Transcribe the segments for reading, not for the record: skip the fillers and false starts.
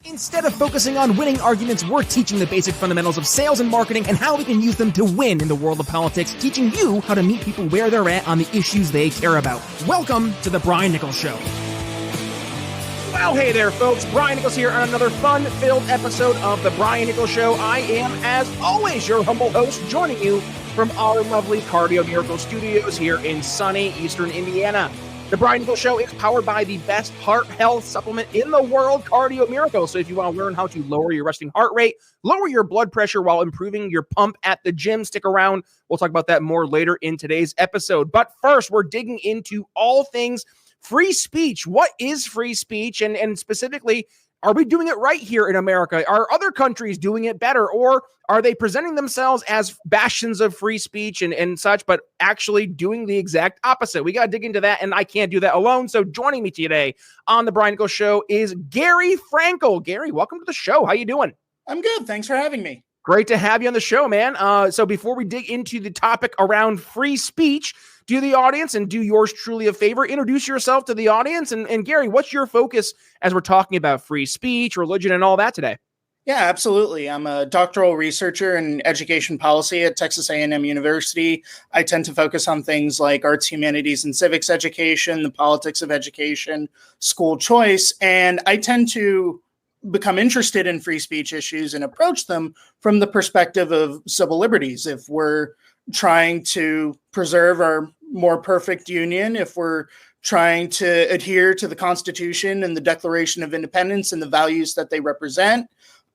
Instead of focusing on winning arguments, we're teaching the basic fundamentals of sales and marketing and how we can use them to win in the world of politics, teaching you how to meet people where they're at on the issues they care about. Welcome to the Brian Nichols Show. Well, hey there, folks. Brian Nichols here on another fun-filled episode of the Brian Nichols Show. I am, as always, your humble host, joining you from our lovely Cardio Miracle Studios here in sunny Eastern Indiana. The Brian Nichols Show is powered by the best heart health supplement in the world, Cardio Miracle. So if you want to learn how to lower your resting heart rate, lower your blood pressure while improving your pump at the gym, stick around. We'll talk about that more later in today's episode. But first, we're digging into all things free speech. What is free speech? And specifically, are we doing it right here in America? Are other countries doing it better? Or are they presenting themselves as bastions of free speech and such, but actually doing the exact opposite? We got to dig into that, and I can't do that alone. So joining me today on the Brian Nichols Show is Gary Frankel. Gary, welcome to the show. How you doing? I'm good. Thanks for having me. Great to have you on the show, man. So before we dig into the topic around free speech, do the audience and do yours truly a favor. Introduce yourself to the audience. And Gary, what's your focus as we're talking about free speech, religion, and all that today? Yeah, absolutely. I'm a doctoral researcher in education policy at Texas A&M University. I tend to focus on things like arts, humanities, and civics education, the politics of education, school choice, and I tend to become interested in free speech issues and approach them from the perspective of civil liberties. If we're trying to preserve our more perfect union, if we're trying to adhere to the Constitution and the Declaration of Independence and the values that they represent,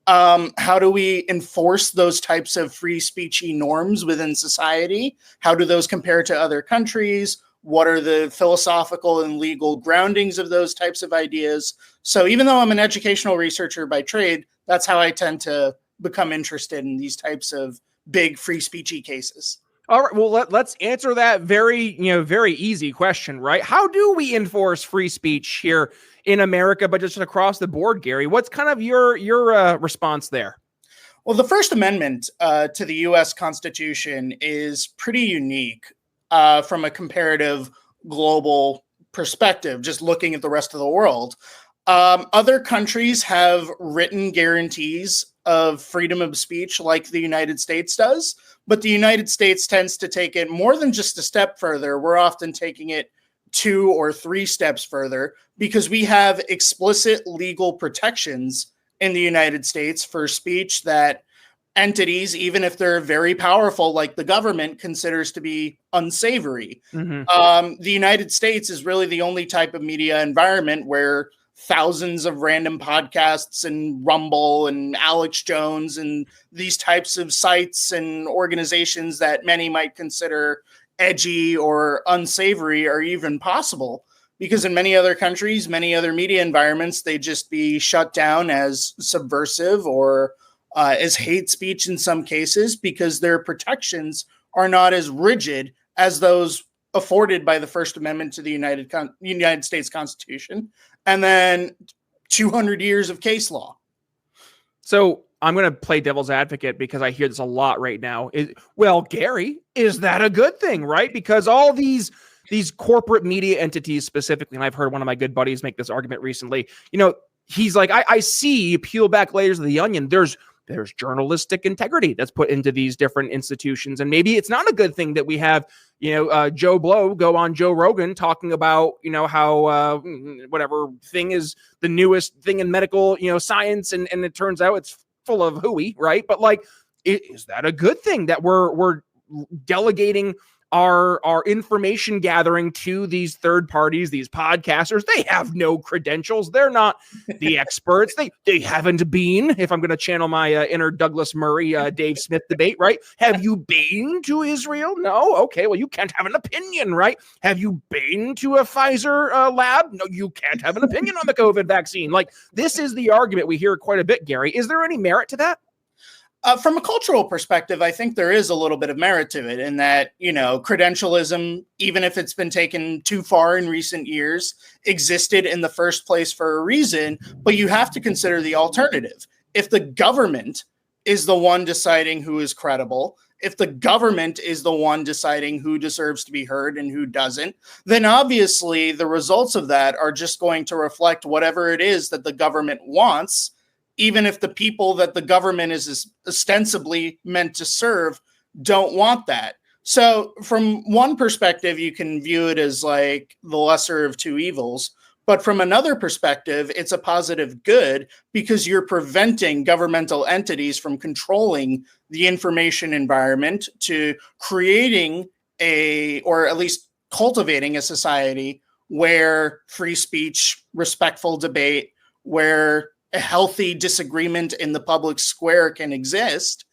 how do we enforce those types of free speechy norms within society? How do those compare to other countries? What are the philosophical and legal groundings of those types of ideas? So even though I'm an educational researcher by trade, that's how I tend to become interested in these types of big free speechy cases. All right. Well, let's answer that very easy question, right? How do we enforce free speech here in America, but just across the board, Gary? What's kind of your response there? Well, the First Amendment to the U.S. Constitution is pretty unique from a comparative global perspective, just looking at the rest of the world. Other countries have written guarantees of freedom of speech like the United States does, but the United States tends to take it more than just a step further. We're often taking it 2 or 3 steps further because we have explicit legal protections in the United States for speech that entities, even if they're very powerful, like the government, considers to be unsavory. Mm-hmm. The United States is really the only type of media environment where thousands of random podcasts and Rumble and Alex Jones and these types of sites and organizations that many might consider edgy or unsavory are even possible. Because in many other countries, many other media environments, they just be shut down as subversive or as hate speech in some cases because their protections are not as rigid as those afforded by the First Amendment to the United States Constitution, and then 200 years of case law. So I'm going to play devil's advocate because I hear this a lot right now. Well, Gary, is that a good thing, right? Because all these corporate media entities specifically, and I've heard one of my good buddies make this argument recently, he's like, I see, you peel back layers of the onion, there's journalistic integrity that's put into these different institutions. And maybe it's not a good thing that we have, Joe Blow go on Joe Rogan talking about, how whatever thing is the newest thing in medical, science. And it turns out it's full of hooey, right? But is that a good thing that we're delegating our information gathering to these third parties, these podcasters? They have no credentials. They're not the experts. They haven't been, if I'm going to channel my inner Douglas Murray, Dave Smith debate, right? Have you been to Israel? No. Okay. Well, you can't have an opinion, right? Have you been to a Pfizer lab? No, you can't have an opinion on the COVID vaccine. This is the argument we hear quite a bit, Gary. Is there any merit to that? From a cultural perspective, I think there is a little bit of merit to it in that, credentialism, even if it's been taken too far in recent years, existed in the first place for a reason, but you have to consider the alternative. If the government is the one deciding who is credible, if the government is the one deciding who deserves to be heard and who doesn't, then obviously the results of that are just going to reflect whatever it is that the government wants. even if the people that the government is ostensibly meant to serve don't want that. So from one perspective, you can view it as like the lesser of two evils. But from another perspective, it's a positive good because you're preventing governmental entities from controlling the information environment to creating or at least cultivating a society where free speech, respectful debate, where a healthy disagreement in the public square can exist.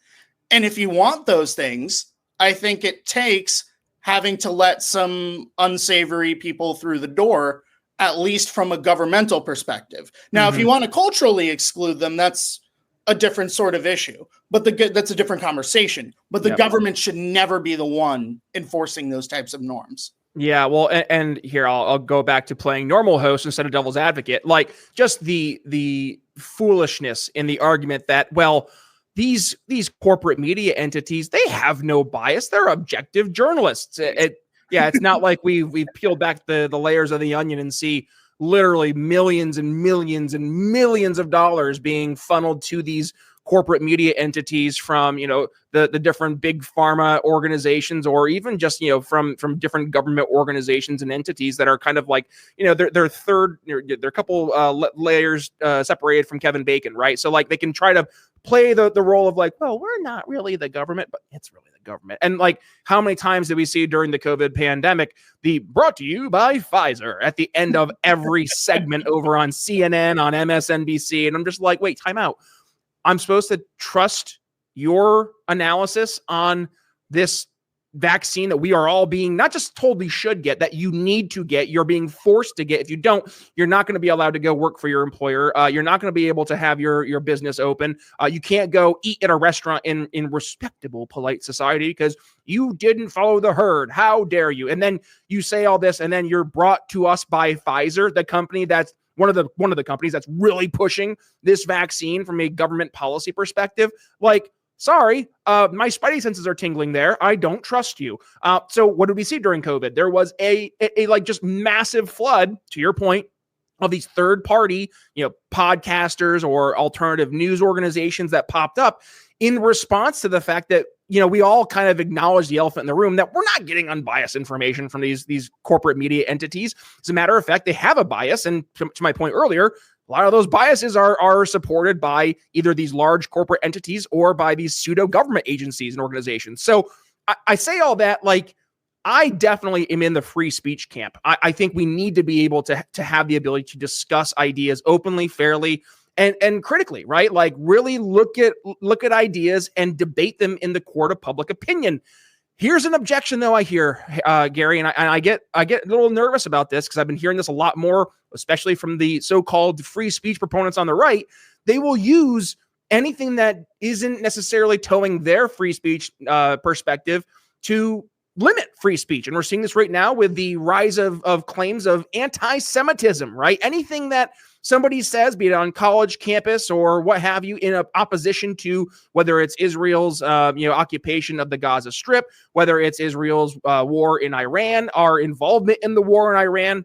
And if you want those things, I think it takes having to let some unsavory people through the door, at least from a governmental perspective. Now, if you want to culturally exclude them, that's a different sort of issue, but that's a different conversation. But the government should never be the one enforcing those types of norms. Yeah, well, and here I'll go back to playing normal host instead of devil's advocate. Like just the foolishness in the argument that, well, these corporate media entities, they have no bias. They're objective journalists. It's not like we peeled back the layers of the onion and see literally millions and millions and millions of dollars being funneled to these corporate media entities from, the different big pharma organizations, or even just, from different government organizations and entities that are kind of like, they're a couple layers separated from Kevin Bacon, right? So like they can try to play the role of like, well, we're not really the government, but it's really the government. And like, how many times did we see during the COVID pandemic, the brought to you by Pfizer at the end of every segment over on CNN, on MSNBC? And I'm just like, wait, time out. I'm supposed to trust your analysis on this vaccine that we are all being not just told we should get, that you need to get, you're being forced to get. If you don't, you're not going to be allowed to go work for your employer. You're not going to be able to have your business open. You can't go eat at a restaurant in respectable, polite society because you didn't follow the herd. How dare you? And then you say all this, and then you're brought to us by Pfizer, the company that's one of the companies that's really pushing this vaccine from a government policy perspective. Like, sorry, my spidey senses are tingling there. I don't trust you. So what did we see during COVID? There was a like just massive flood, to your point, of these third party, podcasters or alternative news organizations that popped up in response to the fact that, we all kind of acknowledge the elephant in the room that we're not getting unbiased information from these corporate media entities. As a matter of fact, they have a bias. And to my point earlier, a lot of those biases are supported by either these large corporate entities or by these pseudo government agencies and organizations. So I say all that, like, I definitely am in the free speech camp. I think we need to be able to have the ability to discuss ideas openly, fairly, and critically, right? Like really look at ideas and debate them in the court of public opinion. Here's an objection, though, I hear, Gary, and I get a little nervous about this because I've been hearing this a lot more, especially from the so-called free speech proponents on the right. They will use anything that isn't necessarily towing their free speech perspective to limit free speech. And we're seeing this right now with the rise of claims of antisemitism, right? Anything that somebody says, be it on college campus or what have you, in opposition to whether it's Israel's occupation of the Gaza Strip, whether it's Israel's war in Iran, our involvement in the war in Iran.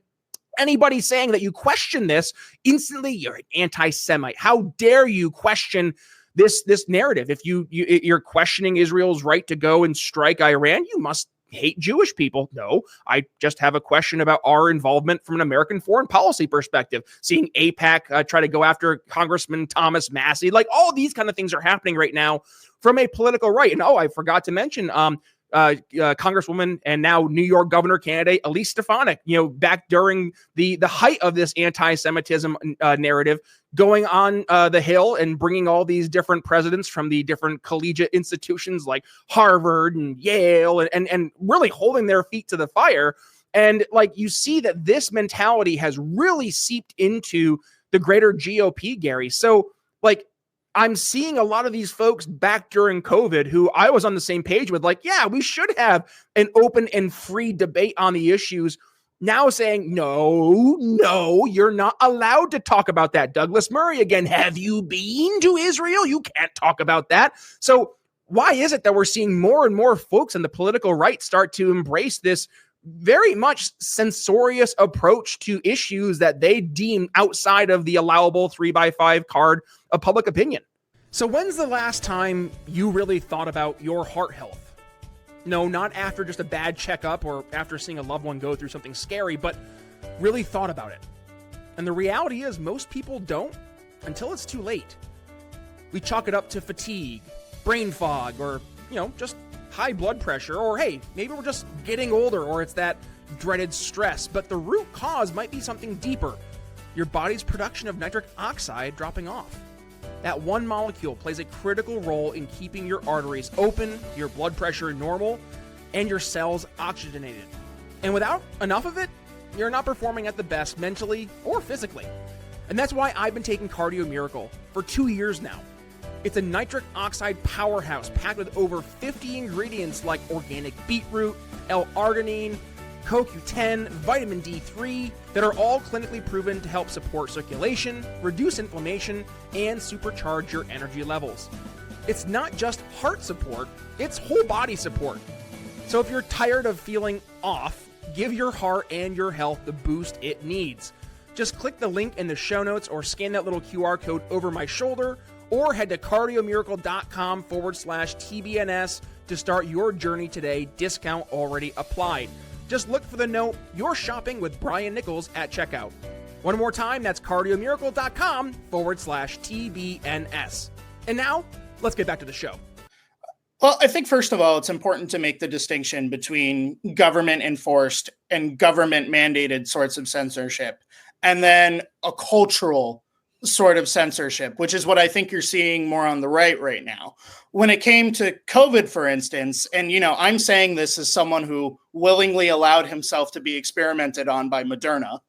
Anybody saying that you question this, instantly you're an anti-Semite. How dare you question this narrative? If you're questioning Israel's right to go and strike Iran, you must hate Jewish people. No, I just have a question about our involvement from an American foreign policy perspective. Seeing AIPAC try to go after Congressman Thomas Massey, like all these kind of things are happening right now from a political right. And I forgot to mention Congresswoman and now New York governor candidate Elise Stefanik, back during the height of this anti-Semitism narrative, going on the Hill and bringing all these different presidents from the different collegiate institutions like Harvard and Yale and really holding their feet to the fire. And like you see that this mentality has really seeped into the greater GOP, Gary. So like, I'm seeing a lot of these folks back during COVID who I was on the same page with, like, yeah, we should have an open and free debate on the issues. Now saying, no, you're not allowed to talk about that. Douglas Murray again, have you been to Israel? You can't talk about that. So why is it that we're seeing more and more folks on the political right start to embrace this very much censorious approach to issues that they deem outside of the allowable 3x5 card of public opinion. So when's the last time you really thought about your heart health? No, not after just a bad checkup or after seeing a loved one go through something scary, but really thought about it. And the reality is most people don't until it's too late. We chalk it up to fatigue, brain fog, or, just high blood pressure, or hey, maybe we're just getting older, or it's that dreaded stress. But the root cause might be something deeper. Your body's production of nitric oxide dropping off. That one molecule plays a critical role in keeping your arteries open, your blood pressure normal, and your cells oxygenated. And without enough of it, you're not performing at the best mentally or physically. And that's why I've been taking Cardio Miracle for 2 years now. It's a nitric oxide powerhouse packed with over 50 ingredients like organic beetroot, L-arginine, CoQ10, vitamin D3 that are all clinically proven to help support circulation, reduce inflammation, and supercharge your energy levels. It's not just heart support, it's whole body support. So if you're tired of feeling off, give your heart and your health the boost it needs. Just click the link in the show notes or scan that little QR code over my shoulder, or head to cardiomiracle.com/TBNS to start your journey today. Discount already applied. Just look for the note, "You're shopping with Brian Nichols" at checkout. One more time, that's cardiomiracle.com/TBNS. And now, let's get back to the show. Well, I think first of all, it's important to make the distinction between government enforced and government mandated sorts of censorship, and then a cultural sort of censorship, which is what I think you're seeing more on the right now. When it came to COVID, for instance, and I'm saying this as someone who willingly allowed himself to be experimented on by Moderna,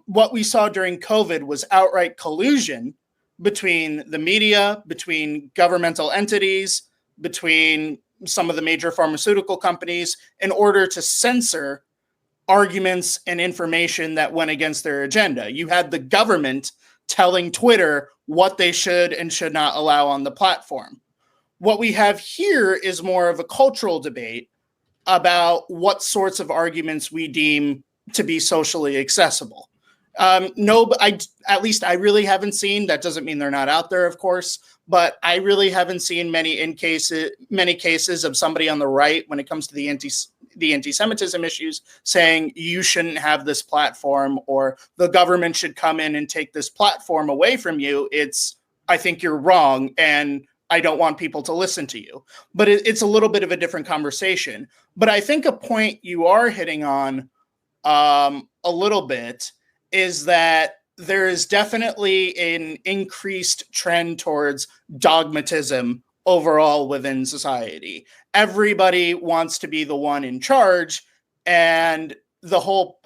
what we saw during COVID was outright collusion between the media, between governmental entities, between some of the major pharmaceutical companies in order to censor arguments and information that went against their agenda. You had the government telling Twitter what they should and should not allow on the platform. What we have here is more of a cultural debate about what sorts of arguments we deem to be socially accessible. No, but at least I really haven't seen. That doesn't mean they're not out there, of course, but I really haven't seen many cases of somebody on the right when it comes to the anti-Semitism issues saying you shouldn't have this platform or the government should come in and take this platform away from you. It's, I think you're wrong and I don't want people to listen to you. But it's a little bit of a different conversation. But I think a point you are hitting on a little bit is that there is definitely an increased trend towards dogmatism overall within society. Everybody wants to be the one in charge, and the whole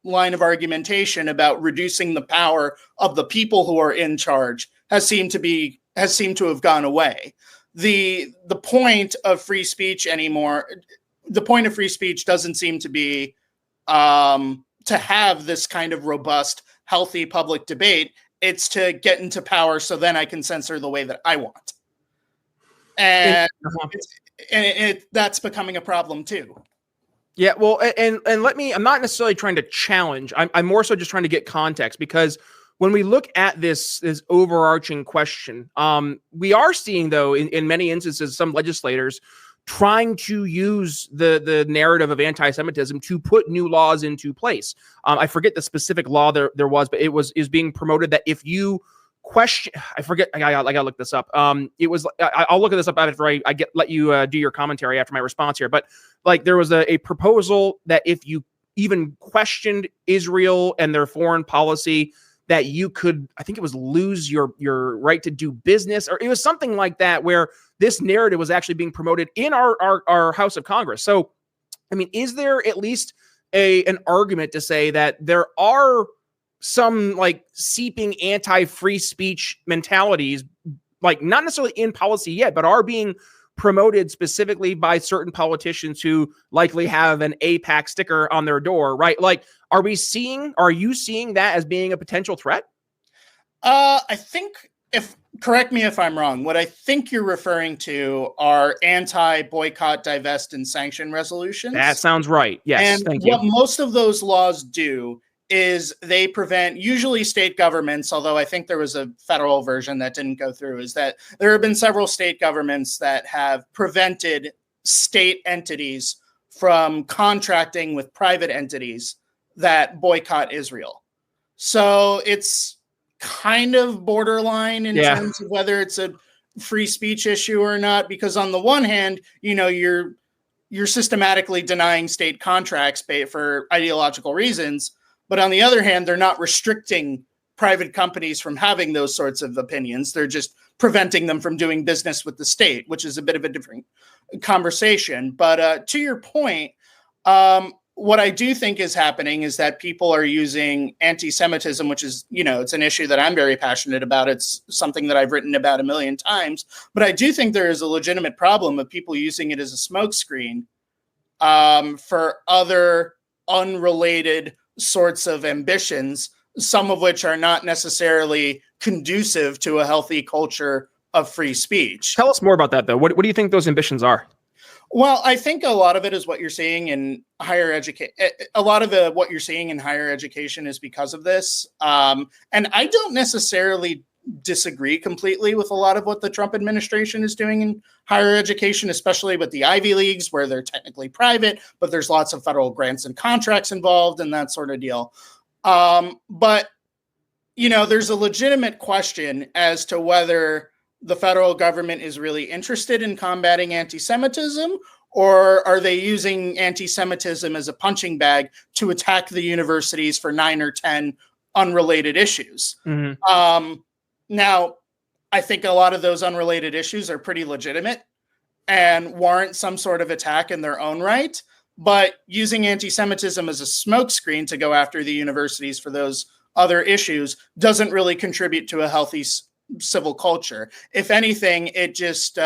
line of argumentation about reducing the power of the people who are in charge has seemed to have gone away. The point of free speech anymore, the point of free speech doesn't seem to be to have this kind of robust, healthy public debate. It's to get into power so then I can censor the way that I want. And that's becoming a problem too. Yeah, well, and I'm not necessarily trying to challenge. I'm more so just trying to get context, because when we look at this overarching question, we are seeing, though, in many instances, some legislators trying to use the narrative of anti-Semitism to put new laws into place. I forget the specific law there was, but is being promoted that if you question, I forget, I gotta look this up. It was, I'll look at this up after I let you do your commentary after my response here. But like there was a proposal that if you even questioned Israel and their foreign policy, that you could, I think it was, lose your right to do business, or it was something like that, where this narrative was actually being promoted in our House of Congress. So, I mean, is there at least an argument to say that there are some like seeping anti-free speech mentalities, like not necessarily in policy yet, but are being promoted specifically by certain politicians who likely have an APAC sticker on their door, right? Like, are you seeing that as being a potential threat? I think if correct me if I'm wrong. What I think you're referring to are anti-boycott, divest, and sanction resolutions. That sounds right. Yes, And thank you. what most of those laws do is they prevent, usually state governments, although I think there was a federal version that didn't go through, is that there have been several state governments that have prevented state entities from contracting with private entities that boycott Israel. So it's kind of borderline in terms of whether it's a free speech issue or not, because on the one hand, you're systematically denying state contracts for ideological reasons. But on the other hand, they're not restricting private companies from having those sorts of opinions. They're just preventing them from doing business with the state, which is a bit of a different conversation. But to your point, what I do think is happening is that people are using anti-Semitism, which is, it's an issue that I'm very passionate about. It's something that I've written about a million times. But I do think there is a legitimate problem of people using it as a smokescreen for other unrelated sorts of ambitions, some of which are not necessarily conducive to a healthy culture of free speech. Tell us more about that, though. What do you think those ambitions are? Well, I think a lot of it is what you're seeing in higher education. A lot of what you're seeing in higher education is because of this. And I don't necessarily disagree completely with a lot of what the Trump administration is doing in higher education, especially with the Ivy Leagues, where they're technically private, but there's lots of federal grants and contracts involved and that sort of deal. But, there's a legitimate question as to whether the federal government is really interested in combating anti-Semitism, or are they using anti-Semitism as a punching bag to attack the universities for 9 or 10 unrelated issues? Mm-hmm. Now, I think a lot of those unrelated issues are pretty legitimate and warrant some sort of attack in their own right, but using anti-Semitism as a smokescreen to go after the universities for those other issues doesn't really contribute to a healthy civil culture. If anything, it just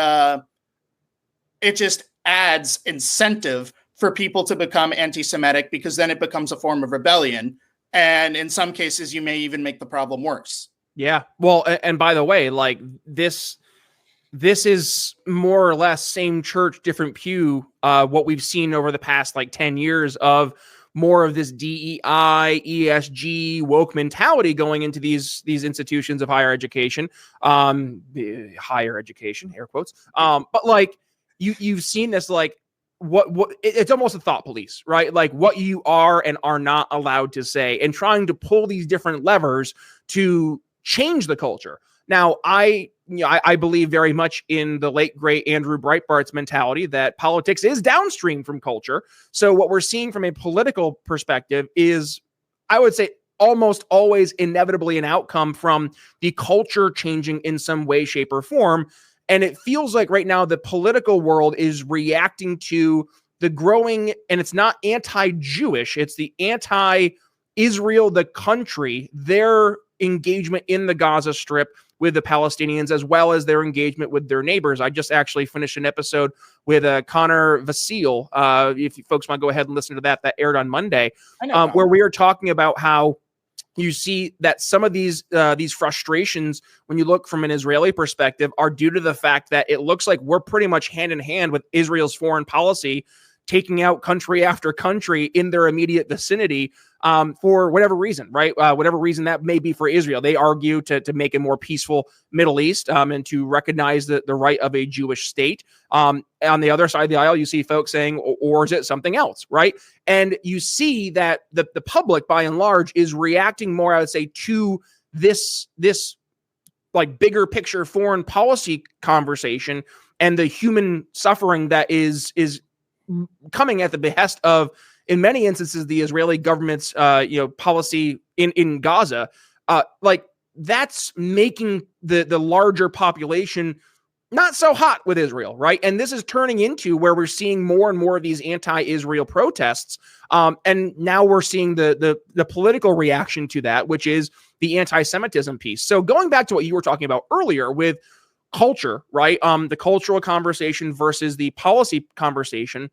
adds incentive for people to become anti-Semitic, because then it becomes a form of rebellion. And in some cases, you may even make the problem worse. Yeah. Well, and by the way, like this is more or less same church, different pew. What we've seen over the past 10 years of more of this DEI, ESG, woke mentality going into these institutions of higher education, air quotes. But you've seen this, it's almost a thought police, right? Like what you are and are not allowed to say, and trying to pull these different levers to change the culture. Now, I believe very much in the late, great Andrew Breitbart's mentality that politics is downstream from culture. So what we're seeing from a political perspective is, I would say, almost always inevitably an outcome from the culture changing in some way, shape, or form. And it feels like right now the political world is reacting to the growing, and it's not anti-Jewish, it's the anti-Israel, the country, their engagement in the Gaza Strip with the Palestinians, as well as their engagement with their neighbors. I just actually finished an episode with Connor Vasile. If you folks want to go ahead and listen to that aired on Monday, where we are talking about how you see that some of these frustrations, when you look from an Israeli perspective, are due to the fact that it looks like we're pretty much hand in hand with Israel's foreign policy, taking out country after country in their immediate vicinity for whatever reason, right? Whatever reason that may be for Israel. They argue to make a more peaceful Middle East and to recognize the right of a Jewish state. On the other side of the aisle, you see folks saying, or is it something else, right? And you see that the public, by and large, is reacting more, I would say, to this bigger picture foreign policy conversation and the human suffering that is coming at the behest of, in many instances, the Israeli government's policy in Gaza. That's making the larger population not so hot with Israel, right? And this is turning into where we're seeing more and more of these anti-Israel protests. And now we're seeing the political reaction to that, which is the anti-Semitism piece. So going back to what you were talking about earlier with culture, right? The cultural conversation versus the policy conversation,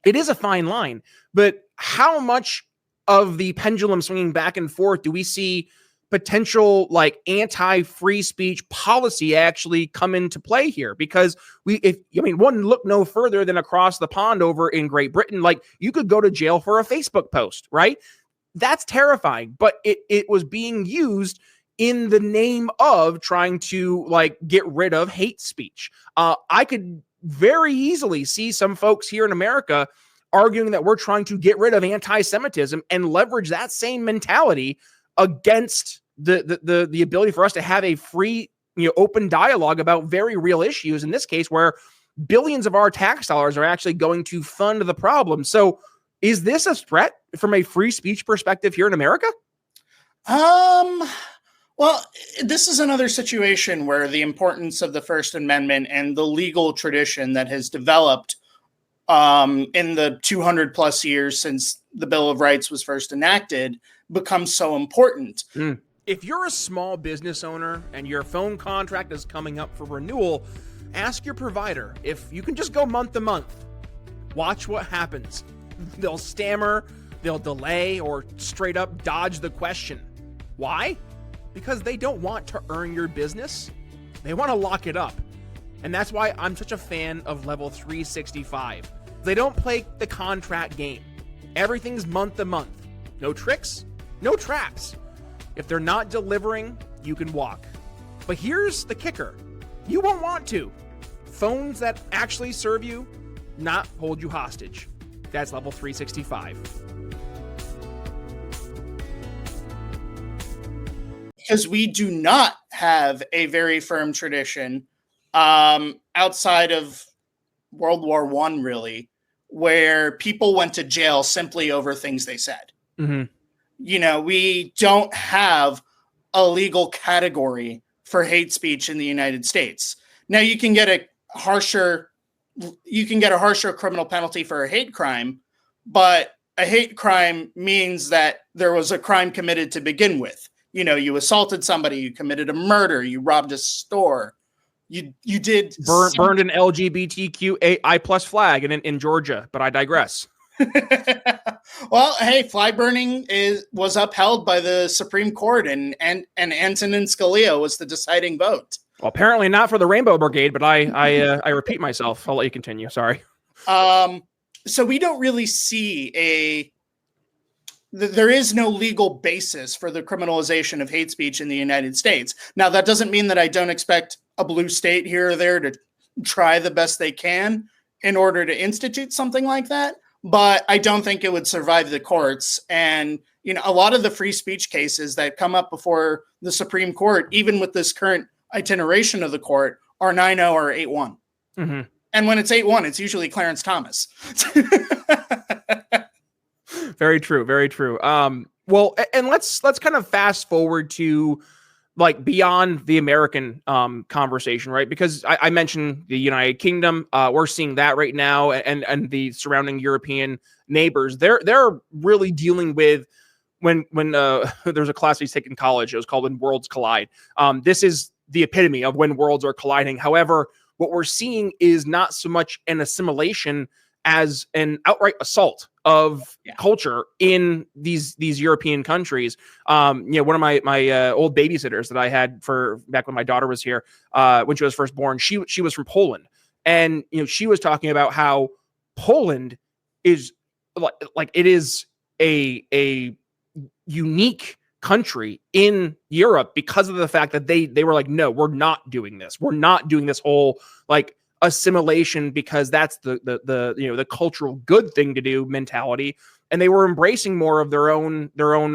it is a fine line. But how much of the pendulum swinging back and forth do we see potential like anti-free speech policy actually come into play here? Because one look no further than across the pond over in Great Britain, like you could go to jail for a Facebook post, right? That's terrifying, but it was being used in the name of trying to like get rid of hate speech. I could very easily see some folks here in America arguing that we're trying to get rid of anti-Semitism and leverage that same mentality against the ability for us to have a free, open dialogue about very real issues. In this case, where billions of our tax dollars are actually going to fund the problem. So, is this a threat from a free speech perspective here in America? Well, this is another situation where the importance of the First Amendment and the legal tradition that has developed in the 200 plus years since the Bill of Rights was first enacted becomes so important. If you're a small business owner and your phone contract is coming up for renewal, ask your provider if you can just go month to month. Watch what happens. They'll stammer, they'll delay, or straight up dodge the question. Why? Because they don't want to earn your business. They want to lock it up. And that's why I'm such a fan of Level 365. They don't play the contract game. Everything's month to month. No tricks, no traps. If they're not delivering, you can walk. But here's the kicker. You won't want to. Phones that actually serve you, not hold you hostage. That's Level 365. Because we do not have a very firm tradition outside of World War I, really, where people went to jail simply over things they said. Mm-hmm. We don't have a legal category for hate speech in the United States. Now, you can get a harsher criminal penalty for a hate crime, but a hate crime means that there was a crime committed to begin with. You assaulted somebody, you committed a murder, you robbed a store, you did burned an LGBTQI plus flag in Georgia, but I digress. Well, hey, flag burning was upheld by the Supreme Court, and Antonin Scalia was the deciding vote. Well, apparently not for the Rainbow Brigade, but I repeat myself. I'll let you continue. Sorry. So we don't really see there is no legal basis for the criminalization of hate speech in the United States. Now, that doesn't mean that I don't expect a blue state here or there to try the best they can in order to institute something like that, but I don't think it would survive the courts. And, a lot of the free speech cases that come up before the Supreme Court, even with this current iteration of the court, are 9-0 or 8-1. Mm-hmm. And when it's 8-1, it's usually Clarence Thomas. Very true. Very true. Well, and let's kind of fast forward to like beyond the American conversation, right? Because I mentioned the United Kingdom. We're seeing that right now, and the surrounding European neighbors. They're really dealing with when there's a class we take in college. It was called When Worlds Collide. This is the epitome of when worlds are colliding. However, what we're seeing is not so much an assimilation as an outright assault of culture in these European countries. One of my old babysitters that I had for back when my daughter was here, when she was first born, she was from Poland, and she was talking about how Poland is like it is a unique country in Europe because of the fact that they were like, no, we're not doing this. We're not doing this whole like assimilation because that's the cultural good thing to do mentality. And they were embracing more of their own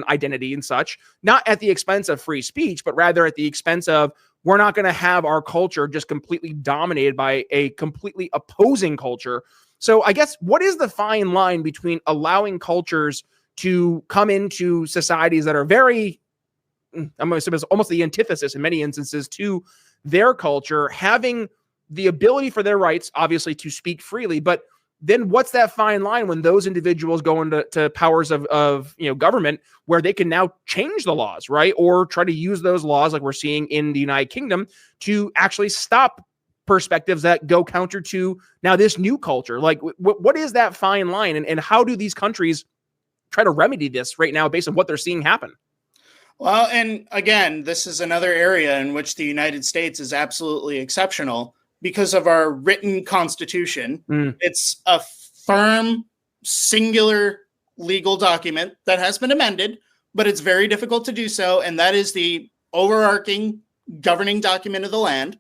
identity and such, not at the expense of free speech, but rather at the expense of we're not going to have our culture just completely dominated by a completely opposing culture. So I guess what is the fine line between allowing cultures to come into societies that are very, I'm going to say almost the antithesis in many instances to their culture, having the ability for their rights, obviously, to speak freely, but then what's that fine line when those individuals go into powers of government where they can now change the laws, right? Or try to use those laws like we're seeing in the United Kingdom to actually stop perspectives that go counter to now this new culture. Like what is that fine line and how do these countries try to remedy this right now based on what they're seeing happen? Well, and again, this is another area in which the United States is absolutely exceptional because of our written constitution. Mm. It's a firm, singular legal document that has been amended, but it's very difficult to do so. And that is the overarching governing document of the land.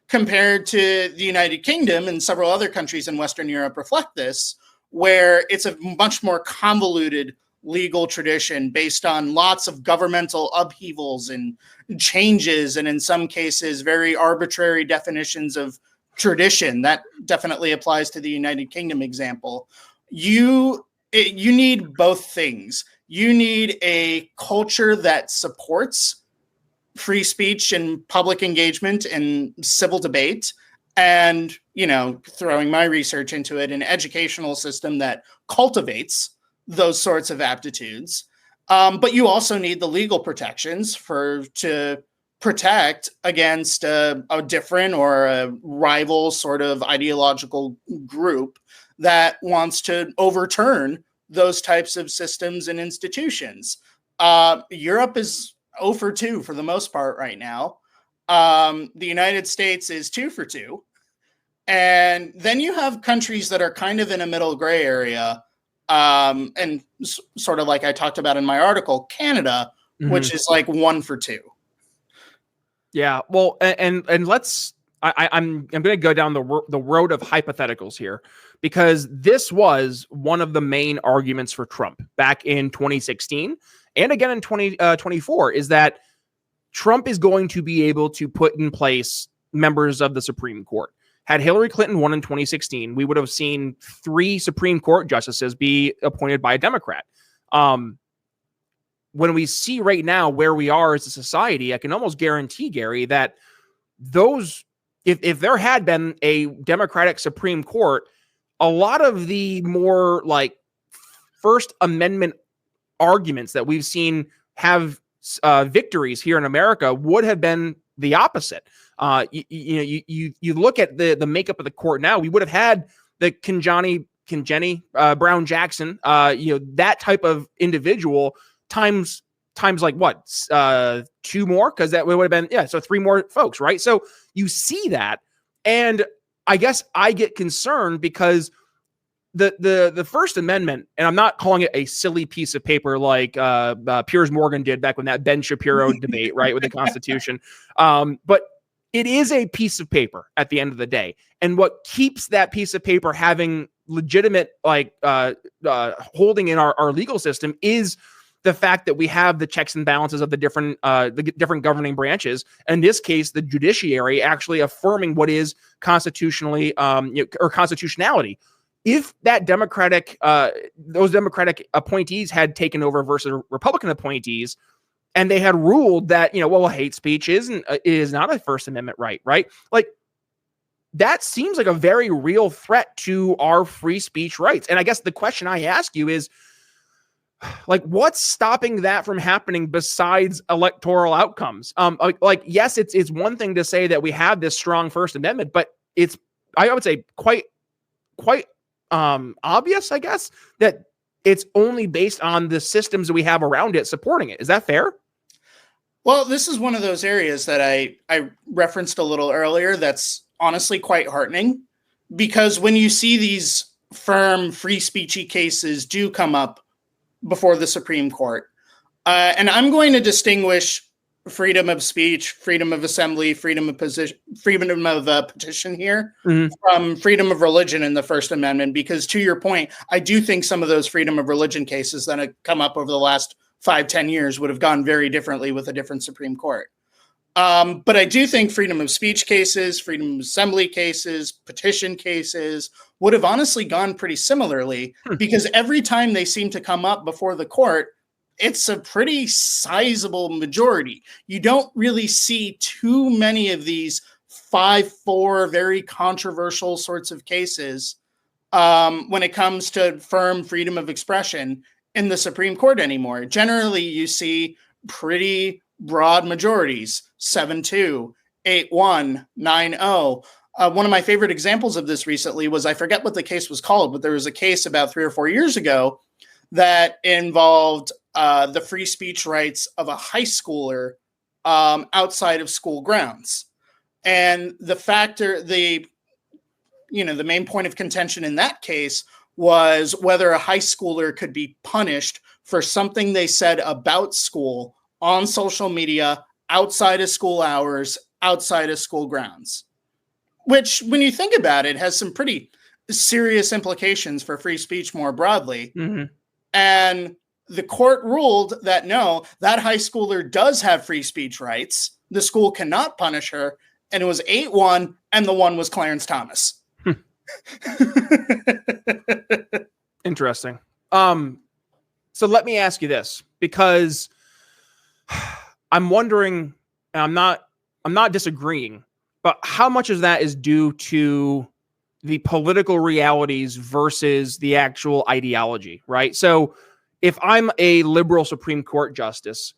Compared to the United Kingdom and several other countries in Western Europe reflect this, where it's a much more convoluted legal tradition based on lots of governmental upheavals and changes, and in some cases, very arbitrary definitions of tradition. That definitely applies to the United Kingdom example. You need both things. You need a culture that supports free speech and public engagement and civil debate, and, throwing my research into it, an educational system that cultivates those sorts of aptitudes. But you also need the legal protections to protect against a different or a rival sort of ideological group that wants to overturn those types of systems and institutions. Europe is 0 for 2 for the most part right now. The United States is 2 for 2. And then you have countries that are kind of in a middle gray area. And sort of like I talked about in my article, Canada, which is like 1 for 2. Yeah. Well, and I'm going to go down the road of hypotheticals here, because this was one of the main arguments for Trump back in 2016 and again in 2024, is that Trump is going to be able to put in place members of the Supreme Court. Had Hillary Clinton won in 2016, we would have seen 3 Supreme Court justices be appointed by a Democrat. When we see right now where we are as a society, I can almost guarantee, Gary, that those, if there had been a Democratic Supreme Court, a lot of the more like First Amendment arguments that we've seen have victories here in America would have been the opposite. You look at the makeup of the court now, we would have had the Kenjani Brown Jackson, that type of individual times like what, 2 more? Because that would have been, so 3 more folks, right? So you see that, and I guess I get concerned because the First Amendment, and I'm not calling it a silly piece of paper like Piers Morgan did back when that Ben Shapiro debate, right, with the Constitution, but it is a piece of paper at the end of the day. And what keeps that piece of paper having legitimate holding in our legal system is the fact that we have the checks and balances of the different governing branches. In this case, the judiciary actually affirming what is constitutionally or constitutionality. If that those Democratic appointees had taken over versus Republican appointees, and they had ruled that, hate speech is not a First Amendment right? Like, that seems like a very real threat to our free speech rights. And I guess the question I ask you is, like, what's stopping that from happening besides electoral outcomes? Yes, it's one thing to say that we have this strong First Amendment, but it's, I would say, quite obvious, I guess, that it's only based on the systems that we have around it supporting it. Is that fair? Well, this is one of those areas that I referenced a little earlier that's honestly quite heartening, because when you see these firm free speechy cases do come up before the Supreme Court, and I'm going to distinguish freedom of speech, freedom of assembly, freedom of petition here from freedom of religion in the First Amendment, because to your point, I do think some of those freedom of religion cases that have come up over the last 5-10 years would have gone very differently with a different Supreme Court. But I do think freedom of speech cases, freedom of assembly cases, petition cases would have honestly gone pretty similarly, because every time they seem to come up before the court, it's a pretty sizable majority. You don't really see too many of these 5-4 very controversial sorts of cases when it comes to firm freedom of expression in the Supreme Court anymore. Generally, you see pretty broad majorities, 7-2, 8-1, 9-0. One of my favorite examples of this recently was, I forget what the case was called, but there was a case about 3 or 4 years ago that involved the free speech rights of a high schooler outside of school grounds. And the main point of contention in that case was whether a high schooler could be punished for something they said about school on social media, outside of school hours, outside of school grounds. Which, when you think about it, has some pretty serious implications for free speech more broadly. Mm-hmm. And the court ruled that no, that high schooler does have free speech rights. The school cannot punish her. And it was 8-1, and the one was Clarence Thomas. Interesting. So let me ask you this, because I'm wondering, and I'm not disagreeing, but how much of that is due to the political realities versus the actual ideology, right? So if I'm a liberal Supreme Court justice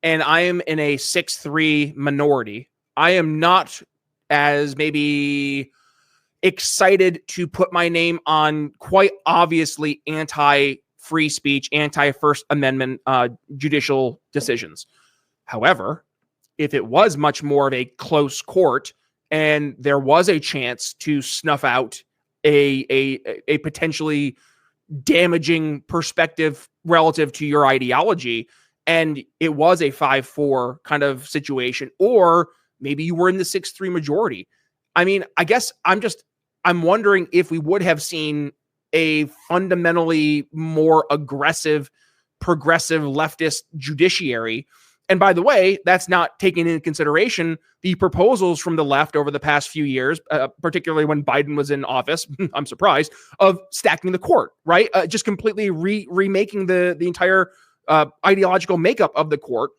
and I am in a 6-3 minority, I am not as maybe excited to put my name on quite obviously anti-free speech, anti-First Amendment judicial decisions. However, if it was much more of a close court and there was a chance to snuff out a potentially damaging perspective relative to your ideology, and it was a 5-4 kind of situation, or maybe you were in the 6-3 majority. I mean, I guess I'm wondering if we would have seen a fundamentally more aggressive, progressive leftist judiciary. And by the way, that's not taking into consideration the proposals from the left over the past few years, particularly when Biden was in office, I'm surprised, of stacking the court, right? Just completely remaking the entire ideological makeup of the court.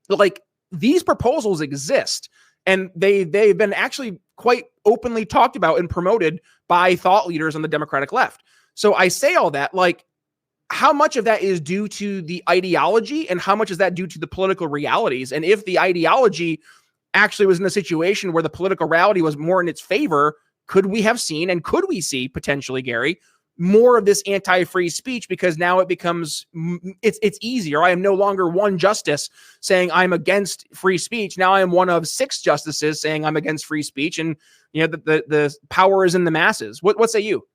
Like, these proposals exist, and they've been actually quite openly talked about and promoted by thought leaders on the Democratic left. So I say all that, like, how much of that is due to the ideology and how much is that due to the political realities? And if the ideology actually was in a situation where the political reality was more in its favor, could we have seen, and could we see potentially, Gary, more of this anti-free speech? Because now it becomes, it's easier. I am no longer one justice saying I'm against free speech. Now I am one of 6 justices saying I'm against free speech. And, you know, the power is in the masses. What say you?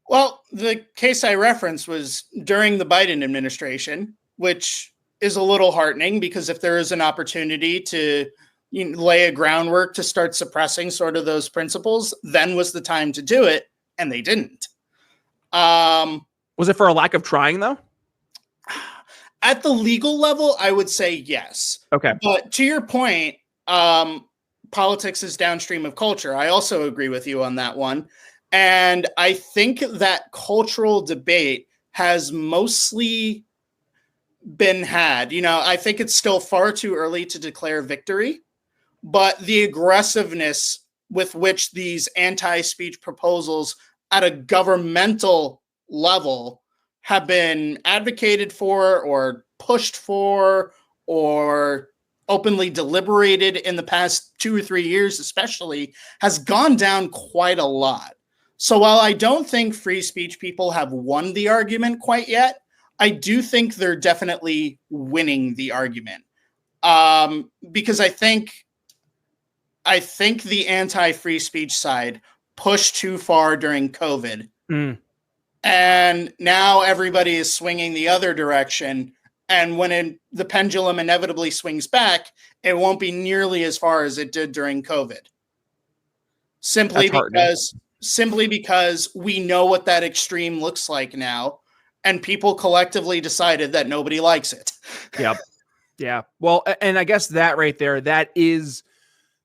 Well, the case I referenced was during the Biden administration, which is a little heartening, because if there is an opportunity to lay a groundwork to start suppressing sort of those principles, then was the time to do it, and they didn't. Was it for a lack of trying, though? At the legal level, I would say yes. Okay. But to your point, politics is downstream of culture. I also agree with you on that one. And I think that cultural debate has mostly been had. You know, I think it's still far too early to declare victory, but the aggressiveness with which these anti-speech proposals at a governmental level have been advocated for or pushed for or openly deliberated in the past 2 or 3 years especially has gone down quite a lot. So while I don't think free speech people have won the argument quite yet, I do think they're definitely winning the argument. Because I think the anti-free speech side pushed too far during COVID. And now everybody is swinging the other direction. And when the pendulum inevitably swings back, it won't be nearly as far as it did during COVID. Simply because we know what that extreme looks like now, and people collectively decided that nobody likes it. Yep. Yeah. Well, and I guess that right there, that is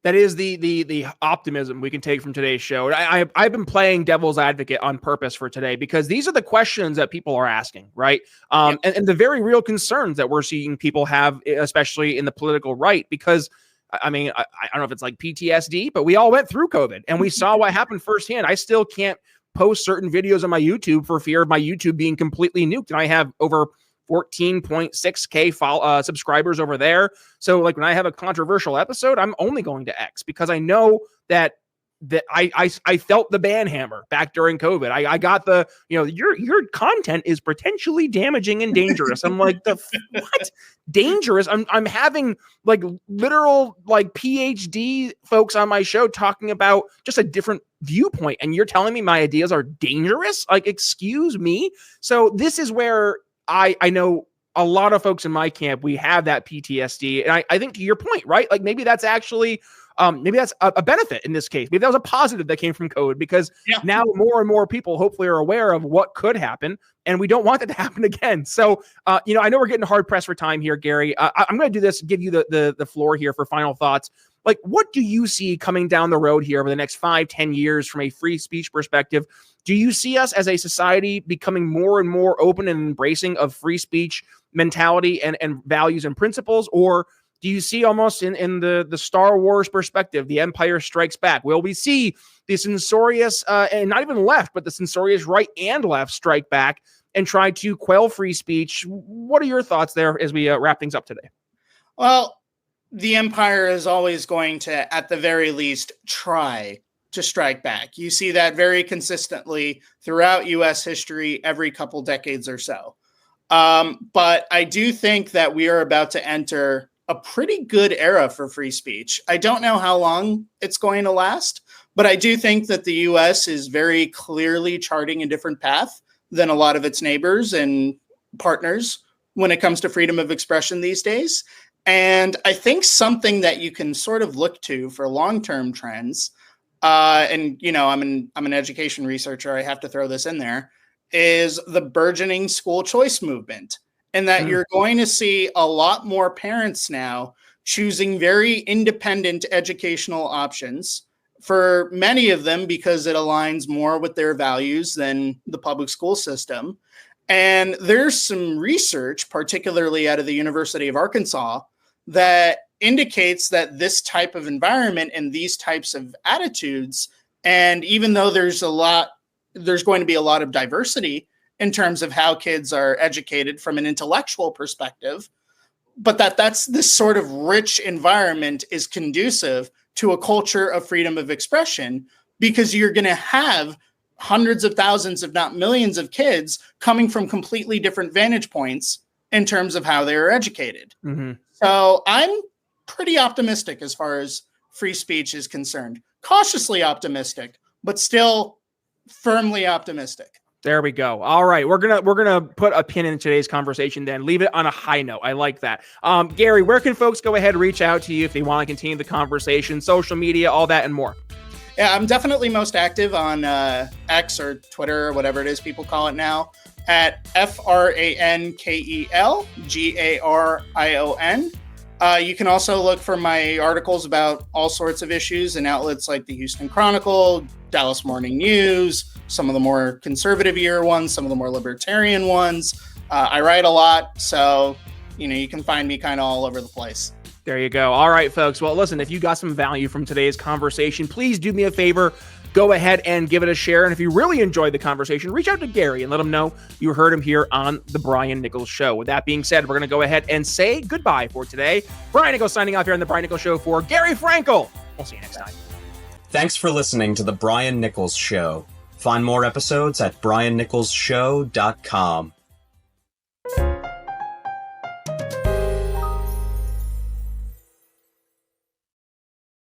the optimism we can take from today's show. I've been playing devil's advocate on purpose for today, because these are the questions that people are asking, right? And the very real concerns that we're seeing people have, especially in the political right, because I mean, I don't know if it's like PTSD, but we all went through COVID and we saw what happened firsthand. I still can't post certain videos on my YouTube for fear of my YouTube being completely nuked. And I have over 14.6K subscribers over there. So like when I have a controversial episode, I'm only going to X, because I know that that I felt the ban hammer back during COVID. I got the, your content is potentially damaging and dangerous. I'm like, what? Dangerous? I'm having like literal like PhD folks on my show talking about just a different viewpoint, and you're telling me my ideas are dangerous? Like, excuse me. So this is where I know a lot of folks in my camp, we have that PTSD. And I think to your point, right? Like maybe that's actually maybe that's a benefit in this case. Maybe that was a positive that came from COVID, because now more and more people hopefully are aware of what could happen, and we don't want that to happen again. So, I know we're getting hard pressed for time here, Gary. I'm going to do this, give you the floor here for final thoughts. Like, what do you see coming down the road here over the next 5-10 years from a free speech perspective? Do you see us as a society becoming more and more open and embracing of free speech mentality and values and principles? Or do you see almost in the Star Wars perspective, the Empire Strikes Back? Will we see the censorious, and not even left, but the censorious right and left strike back and try to quell free speech? What are your thoughts there as we wrap things up today? Well, the Empire is always going to, at the very least, try to strike back. You see that very consistently throughout U.S. history every couple decades or so. But I do think that we are about to enter a pretty good era for free speech. I don't know how long it's going to last, but I do think that the U.S. is very clearly charting a different path than a lot of its neighbors and partners when it comes to freedom of expression these days. And I think something that you can sort of look to for long-term trends, and I'm an education researcher, I have to throw this in there, is the burgeoning school choice movement. And that you're going to see a lot more parents now choosing very independent educational options, for many of them because it aligns more with their values than the public school system. And there's some research, particularly out of the University of Arkansas, that indicates that this type of environment and these types of attitudes, and even though there's going to be a lot of diversity in terms of how kids are educated from an intellectual perspective, but that's this sort of rich environment is conducive to a culture of freedom of expression, because you're going to have hundreds of thousands, if not millions of kids coming from completely different vantage points in terms of how they are educated. Mm-hmm. So I'm pretty optimistic as far as free speech is concerned. Cautiously optimistic, but still firmly optimistic. There we go. All right. We're gonna put a pin in today's conversation then. Leave it on a high note. I like that. Gary, where can folks go ahead and reach out to you if they want to continue the conversation, social media, all that and more? Yeah, I'm definitely most active on X or Twitter or whatever it is people call it now, at FrankelGarion. You can also look for my articles about all sorts of issues in outlets like the Houston Chronicle, Dallas Morning News, some of the more conservative-ier ones, some of the more libertarian ones. I write a lot, so you can find me kind of all over the place. There you go. All right, folks. Well, listen, if you got some value from today's conversation, please do me a favor. Go ahead and give it a share. And if you really enjoyed the conversation, reach out to Gary and let him know you heard him here on The Brian Nichols Show. With that being said, we're going to go ahead and say goodbye for today. Brian Nichols signing off here on The Brian Nichols Show for Gary Frankel. We'll see you next time. Thanks for listening to The Brian Nichols Show. Find more episodes at briannicholsshow.com.